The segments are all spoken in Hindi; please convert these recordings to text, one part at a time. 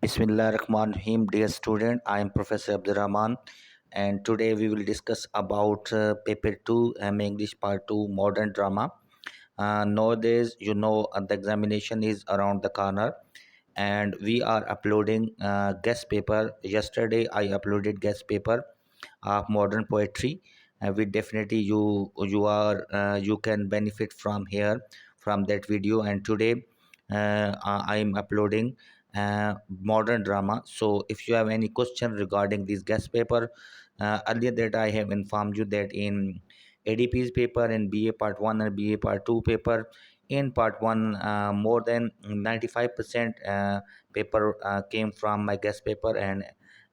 Bismillahirrahmanirrahim. Dear student, I am Professor Abdurrahman, and today we will discuss about paper 2 English part 2 modern drama. Nowadays, the examination is around the corner, and we are uploading guest paper. Yesterday I uploaded guest paper of modern poetry. We definitely you can benefit from here from that video. And today I am uploading modern drama. So if you have any question regarding this guest paper, earlier that I have informed you that in ADP's paper in BA part 1 and BA part 2 paper, in part 1 more than 95% paper came from my guest paper, and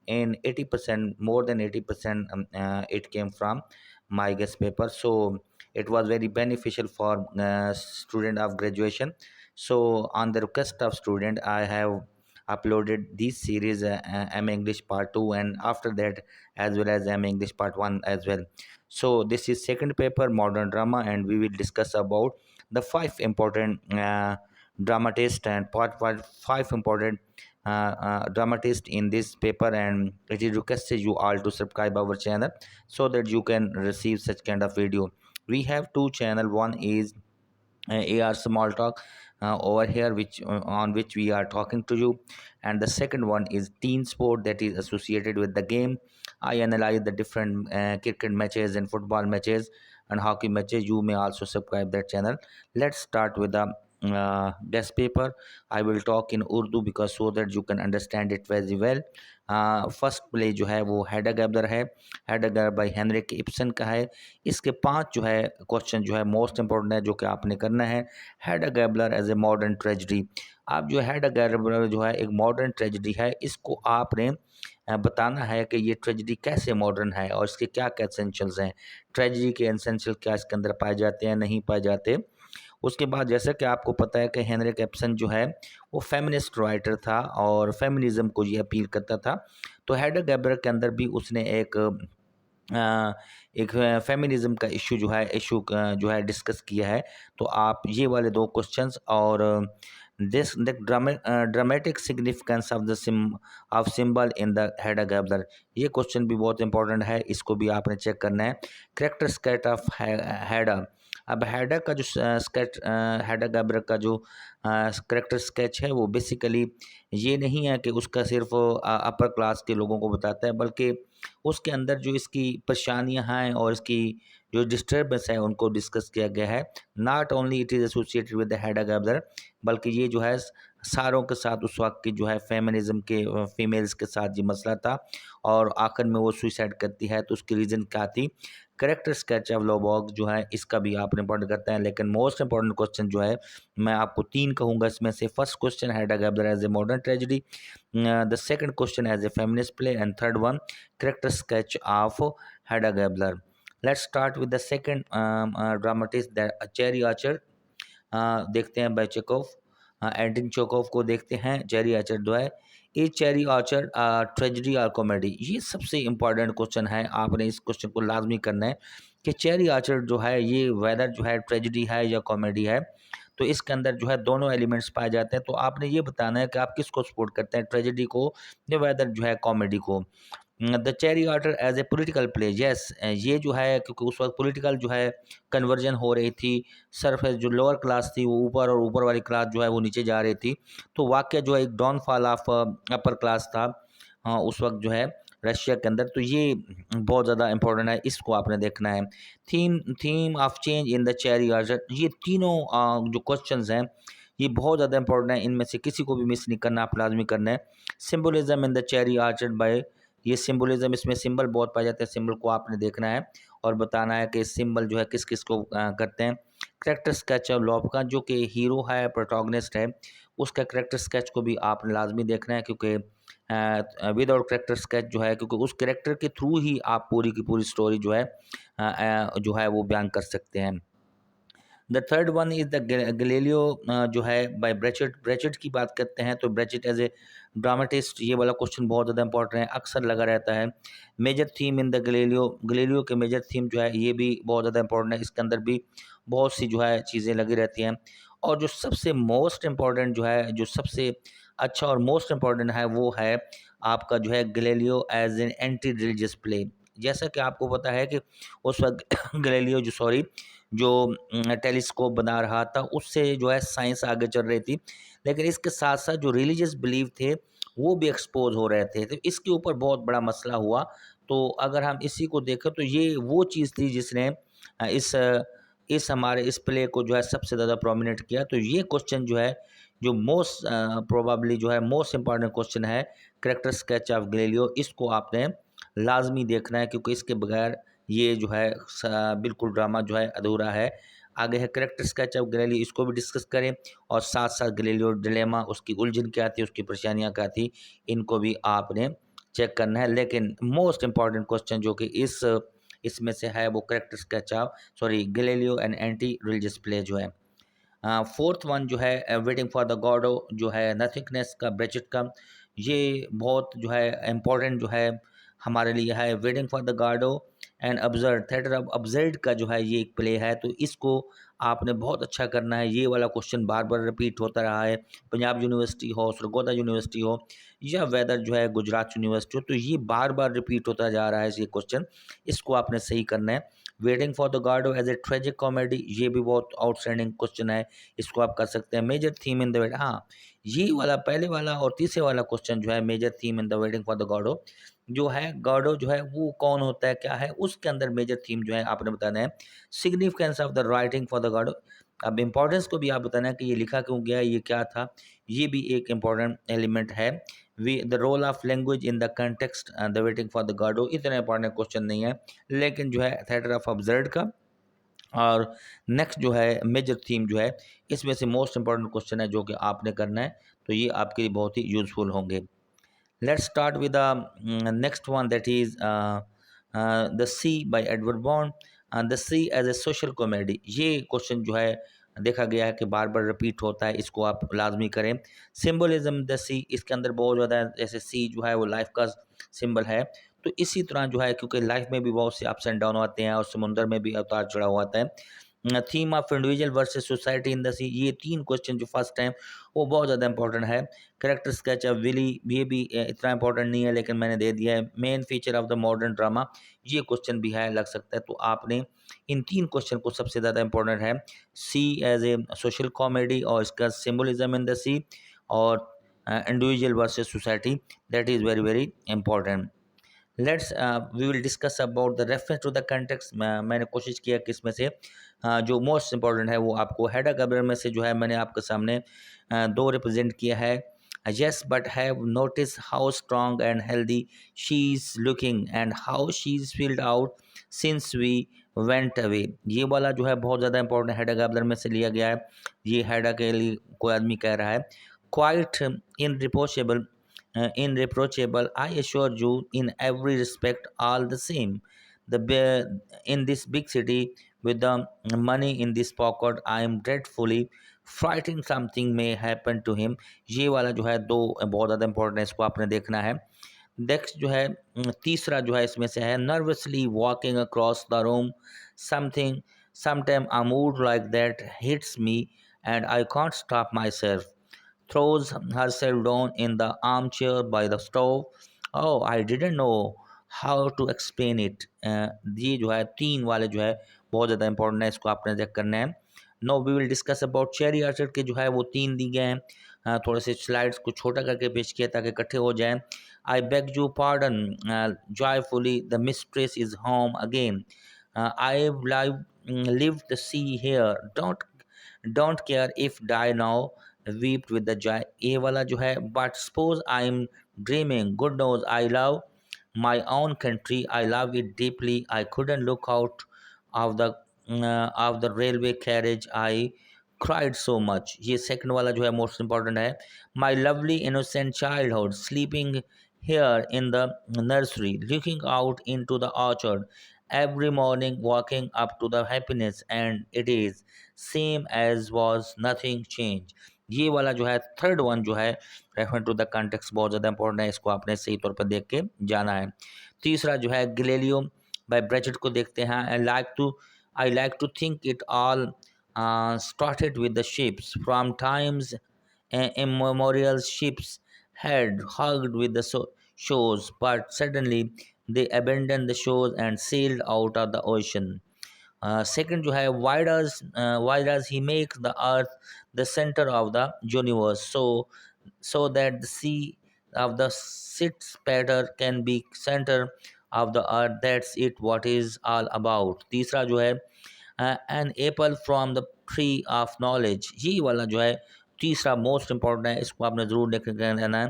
in 80%, more than 80%, it came from my guest paper. So it was very beneficial for student of graduation. So on the request of student, I have uploaded this series, M English part 2, and after that as well as M English part 1 as well. So this is second paper modern drama, and we will discuss about the five important dramatists and part five important dramatist in this paper. And it is requested you all to subscribe our channel so that you can receive such kind of video. We have two channel. One is AR Small Talk over here, which on which we are talking to you, and the second one is Teen Sport, that is associated with the game. I analyze the different cricket matches and football matches and hockey matches. You may also subscribe that channel. Let's start with the guest paper. I will talk in Urdu because so that you can understand it very well. First play जो है वो हैडा गैबलर है, Hedda Gabler by Heinrich Ibsen का है। इसके 5 जो है क्वेश्चन जो है मोस्ट इंपॉर्टेंट है जो कि आपने करना है। Hedda Gabler as a modern tragedy, आप जो हैडा गैबलर जो है एक मॉडर्न ट्रेजिडी है, इसको आपने बताना है कि ये ट्रेजिडी कैसे मॉडर्न है और इसके क्या क्या एसेंशियल्स हैं। ट्रेजिडी के एसेंशियल क्या इसके अंदर पाए जाते हैं, नहीं पाए जाते। उसके बाद जैसा कि आपको पता है कि हेनरिक इब्सन जो है वो फेमिनिस्ट राइटर था और फेमिनिज्म को ये अपील करता था। तो हैडा गैबलर के अंदर भी उसने एक फेमिनिज्म का इशू जो है डिस्कस किया है। तो आप ये वाले दो क्वेश्चंस और this the dramatic significance of the symbol in the हैडा Gabler, ये क्वेश्चन भी बहुत इंपॉर्टेंट है, इसको भी आपने चेक करना है। कैरेक्टर स्केच ऑफ हैडा, अब हैडा का जो स्केच हैडा गैबलर का जो करेक्टर स्केच है वो बेसिकली ये नहीं है कि उसका सिर्फ अपर क्लास के लोगों को बताता है, बल्कि उसके अंदर जो इसकी परेशानियां हैं और इसकी जो डिस्टर्बेंस है उनको डिस्कस किया गया है। Not only it is associated with the हैडा Gabler, बल्कि ये जो है सारों के साथ उस वक्त की जो है फेमिनिज्म के फीमेल्स के साथ ये मसला था और आखिर में वो सुसाइड करती है। तो उसकी रीज़न क्या थी? करेक्टर स्केच ऑफ लोबॉग जो है इसका भी आप इंपॉर्टेंट करते हैं। लेकिन मोस्ट इंपॉर्टेंट क्वेश्चन जो है मैं आपको 3 कहूँगा इसमें से। First question Hedda Gabler as a modern tragedy, the second question as a feminist play, and third one character sketch of Hedda Gabler. Let's start with the second dramatist that Cherry Orchard. देखते हैं बाय चेकोव, एंटन चेकोव को देखते हैं। चेरी आर्चर जो है, इज चेरी आर्चर ट्रेजिडी और कॉमेडी, ये सबसे इम्पॉर्टेंट क्वेश्चन है। आपने इस क्वेश्चन को लाजमी करना है कि चेरी आर्चर जो है ये वेदर जो है ट्रेजिडी है या कॉमेडी है। तो इसके अंदर जो है दोनों एलिमेंट्स पाए जाते हैं। तो आपने ये बताना है कि आप किसको सपोर्ट करते हैं, ट्रेजिडी को या वेदर जो है कॉमेडी को। The Cherry Orchard as a political play, yes, ये जो है क्योंकि उस वक्त पॉलिटिकल जो है कन्वर्जन हो रही थी। सरफेस जो लोअर क्लास थी वो ऊपर और ऊपर वाली क्लास जो है वो नीचे जा रही थी। तो वाकई जो है एक डाउनफॉल ऑफ अपर क्लास था उस वक्त जो है रशिया के अंदर। तो ये बहुत ज़्यादा इंपॉर्टेंट है, इसको आपने देखना है। Theme of change in the Cherry Archer, ये तीनों जो क्वेश्चंस हैं ये बहुत ज़्यादा इंपॉर्टेंट है, इनमें से किसी को भी मिस नहीं करना, आप लाजमी करना है। Symbolism in the Cherry Orchard by, ये सिम्बोलिज्म, इसमें सिंबल बहुत पाए जाते हैं, सिंबल को आपने देखना है और बताना है कि सिंबल जो है किस किस को करते हैं। करेक्टर स्केच ऑफ लॉब का, जो कि हीरो है, प्रोटोगनिस्ट है, उसका करेक्टर स्केच को भी आपने लाजमी देखना है, क्योंकि विदाउट करेक्टर स्केच जो है, क्योंकि उस करेक्टर के थ्रू ही आप पूरी की पूरी स्टोरी जो है वो बयान कर सकते हैं। The third one is the Galileo जो है बाय ब्रेचेट। ब्रेचेट की बात करते हैं तो ब्रेचेट एज ए ड्रामाटिस्ट, ये वाला क्वेश्चन बहुत ज़्यादा इंपॉर्टेंट है, अक्सर लगा रहता है। Major theme in the Galileo, Galileo के मेजर थीम जो है ये भी बहुत ज़्यादा इंपॉर्टेंट है, इसके अंदर भी बहुत सी जो है चीज़ें लगी रहती हैं। और जो सबसे मोस्ट इम्पॉर्टेंट जो है, जो सबसे अच्छा और मोस्ट इम्पॉर्टेंट है वो है आपका जो है Galileo as an anti religious play. जैसा कि आपको पता है कि उस वक्त गैलीलियो जो टेलीस्कोप बना रहा था, उससे जो है साइंस आगे चल रही थी, लेकिन इसके साथ साथ जो रिलीजियस बिलीव थे वो भी एक्सपोज हो रहे थे, तो इसके ऊपर बहुत बड़ा मसला हुआ। तो अगर हम इसी को देखें तो ये वो चीज़ थी जिसने इस हमारे इस प्ले को जो है सबसे ज़्यादा प्रोमिनेंट किया। तो ये क्वेश्चन जो है जो मोस्ट प्रोबेबली जो है मोस्ट इम्पॉर्टेंट क्वेश्चन है, करेक्टर स्केच ऑफ गैलीलियो, इसको आपने लाजमी देखना है, क्योंकि इसके बगैर ये जो है बिल्कुल ड्रामा जो है अधूरा है। आगे है करेक्टर स्केच ऑफ गैलीलियो, इसको भी डिस्कस करें, और साथ साथ गैलीलियो डिलेमा, उसकी उलझन क्या थी, उसकी परेशानियाँ क्या थी, इनको भी आपने चेक करना है। लेकिन मोस्ट इम्पॉर्टेंट क्वेश्चन जो कि इसमें से है वो character sketch of Galileo and anti religious play जो है। फोर्थ वन जो है वेटिंग फॉर द गॉडो जो है नथिंगनेस का ब्रेचेट का, ये बहुत जो है इम्पोर्टेंट जो है हमारे लिए है। Waiting for the Godot and absurd theatre of absurd का जो है ये एक प्ले है, तो इसको आपने बहुत अच्छा करना है। ये वाला क्वेश्चन बार बार रिपीट होता रहा है, पंजाब यूनिवर्सिटी हो, सरगोदा यूनिवर्सिटी हो, या वेदर जो है गुजरात यूनिवर्सिटी हो, तो ये बार बार रिपीट होता जा रहा है ये क्वेश्चन, इसको आपने सही करना है। Waiting for the Godot as a tragic comedy, ये भी बहुत आउटस्टैंडिंग क्वेश्चन है, इसको आप कर सकते हैं। मेजर थीम इन द वेड, हाँ ये वाला पहले वाला और तीसरे वाला क्वेश्चन जो है major theme in the waiting for the Godot, जो है गॉडो जो है वो कौन होता है क्या है, उसके अंदर मेजर थीम जो है आपने बताना है। Significance of the writing for the Godot, अब इम्पोर्टेंस को भी आप बताना है कि ये लिखा क्यों गया, ये क्या था, ये भी एक इम्पॉर्टेंट एलिमेंट है। We the role of language in the context the waiting for the Godot, इतना इंपॉर्टेंट क्वेश्चन नहीं है, लेकिन जो है थिएटर ऑफ ऑब्जर्व का। और नेक्स्ट जो है मेजर थीम जो है, इसमें से मोस्ट इंपॉर्टेंट क्वेश्चन है जो कि आपने करना है, तो ये आपके लिए बहुत ही यूजफुल होंगे। Let's start with the next one, that is the sea by Edward Bond. The sea as a social comedy, ये क्वेश्चन जो है देखा गया है कि बार बार रिपीट होता है, इसको आप लाजमी करें। सिम्बलिज्म द सी, इसके अंदर बहुत ज़्यादा जैसे सी जो है वो लाइफ का सिंबल है, तो इसी तरह जो है क्योंकि लाइफ में भी बहुत से अप्स एंड डाउन आते हैं और समुंदर में भी उतार चढ़ाव आता है। Theme of individual versus society in the sea, ये तीन क्वेश्चन जो फर्स्ट हैं वो बहुत ज़्यादा इंपॉर्टेंट है। करेक्टर स्केच ऑफ विली, ये भी इतना इंपॉर्टेंट नहीं है लेकिन मैंने दे दिया है। Main feature of the modern drama, ये क्वेश्चन भी है, लग सकता है, तो आपने इन तीन क्वेश्चन को सबसे ज़्यादा इंपॉर्टेंट है। Sea as a social comedy और इसका सिम्बलिज्म इन द सी, और individual versus society, that is very very important. Let's we will discuss about the reference to the context. मैंने कोशिश किया कि इसमें से जो मोस्ट इंपॉर्टेंट है वो आपको हेडा कबर में से जो है मैंने आपके सामने दो रिप्रेजेंट किया है। Yes but have notice how strong and healthy she is looking and how she is filled out since we went away, ये वाला जो है बहुत ज़्यादा इंपॉर्टेंट हेडा गैबलर में से लिया गया है। ये हेडा के लिए कोई आदमी कह रहा है, quite irreproachable irreproachable, I assure you, in every respect, all the same. In this big city, with the money in this pocket, I am dreadfully frightened something may happen to him. ये वाला जो है दो बहुत ज़्यादा इंपॉर्टेंट है, इसको आपने देखना है। नेक्स्ट जो है तीसरा जो है इसमें से है, nervously walking across the room, something sometime a mood like that hits me and I can't stop myself, throws herself down in the armchair by the stove. Oh, I didn't know how to explain it. ये जो है तीन वाले जो है बहुत ज़्यादा इंपॉर्टेंट है, इसको आपने चेक करना है। No we will discuss about Cherry Orchard के जो है वो तीन दिए गए हैं, थोड़े से स्लाइड्स को छोटा करके पेश किया ताकि इकट्ठे हो जाएं। I beg you pardon joyfully, the mistress is home again, I live the sea here, don't care if die now, wept with the joy, ये वाला जो है, but suppose I'm dreaming, good knows I love my own country, I love it deeply, I couldn't look out of the railway carriage, I cried so much, ये सेकंड वाला जो है मोस्ट इम्पॉर्टेंट है। my lovely innocent childhood sleeping here in the nursery, looking out into the orchard every morning, walking up to the happiness, and it is same as was, nothing changed। ये वाला जो है थर्ड वन जो है रेफर टू द कंटेक्स्ट बहुत ज़्यादा इंपॉर्टेंट है, इसको आपने सही तौर पर देख के जाना है। तीसरा जो है गैलीलियो बाय ब्रेचेट को देखते हैं। I like to think it all started with the ships from times immemorial ships had hugged with the shores, but suddenly they abandoned the shores and sailed out of the ocean. Second जो है, why does he make the earth the center of the universe, so that the sea of the sit spatter can be center of the earth. That's it what is all about. तीसरा जो है, an apple from the tree of knowledge, ये वाला जो है तीसरा मोस्ट इम्पॉर्टेंट है, इसको आपने ज़रूर देख लेना है.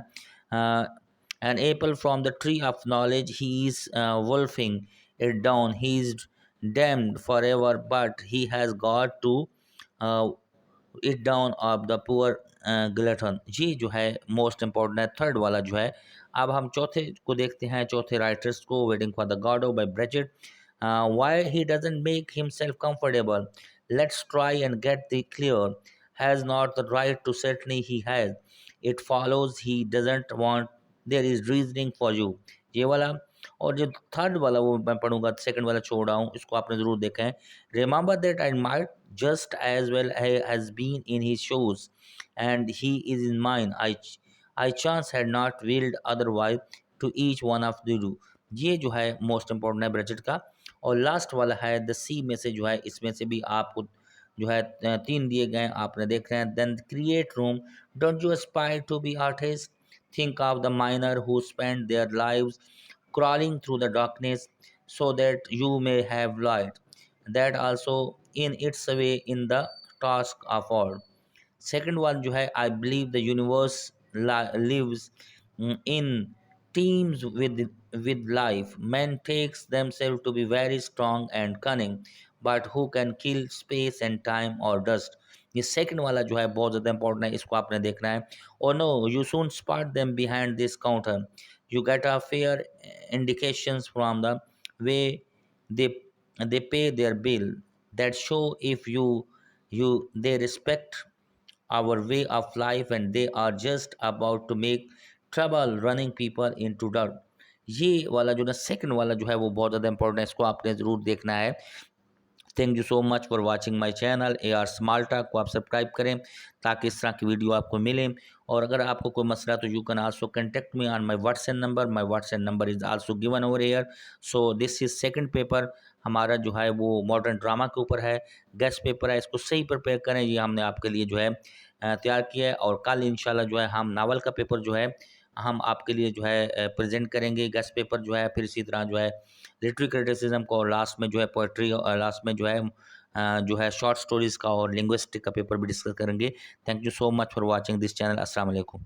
An apple from the tree of knowledge, he is wolfing it down, he is damned forever, but he has got to it down of the poor glutton. ये जो है मोस्ट इम्पॉर्टेंट है. थर्ड वाला जो है, अब हम चौथे को देखते हैं, चौथे राइटर्स को. Waiting for the Godot by ब्रेजेट. Why he doesn't make himself comfortable? Let's try and get the clear. Has not the right to, certainly he has. It follows he doesn't want. There is reasoning for you. ये वाला. और जो थर्ड वाला वो मैं पढ़ूंगा, सेकंड वाला छोड़ रहा हूँ, इसको आपने ज़रूर देखा है. Remember that I might just as well has been in his shoes, and he is in mine. I chance had not willed otherwise to each one of you. ये जो है मोस्ट इम्पोर्टेंट है ब्रेजेट का. और लास्ट वाला है द सी में से जो है, इसमें से भी आपको जो है तीन दिए गए हैं, आपने देख रहे हैं. Then create room, don't you aspire to be artist, think of the miner who spend their lives crawling through the darkness so that you may have light, that also in its way in the task of all. Second one जो है, I believe the universe lives in teams with life. Men takes themselves to be very strong and cunning, but who can kill space and time or dust. ये सेकंड वाला जो है बहुत ज़्यादा इंपॉर्टेंट है, इसको आपने देखना है. और now you soon spot them behind this counter. You get a fair indications from the way they they pay their bill, that show if you they respect our way of life, and they are just about to make trouble running people into dirt. ये वाला जो ना सेकंड वाला जो है वो बहुत ज़्यादा इंपॉर्टेंट है, इसको आपने ज़रूर देखना है. Thank you so much for watching my channel AR स्मार्टा को आप सब्सक्राइब करें ताकि इस तरह की वीडियो आपको मिले. और अगर आपको कोई मसला तो you can also contact me on my WhatsApp number. My WhatsApp number is also given over air. So this is second paper हमारा जो है वो मॉडर्न ड्रामा के ऊपर है, गेस्ट पेपर है. इसको सही प्रिपेयर करें, ये हमने आपके लिए जो है तैयार किया है. और कल इंशाल्लाह जो है हम नावल का पेपर जो है हम आपके लिए जो है प्रेजेंट करेंगे, गेस्ट पेपर जो है. फिर इसी तरह जो है लिटरेरी क्रिटिसिज्म को, और लास्ट में जो है पोइट्री, और लास्ट में जो है शॉर्ट स्टोरीज़ का और लिंग्विस्टिक का पेपर भी डिस्कस करेंगे. Thank you so much for watching this channel. अस्सलाम वालेकुम.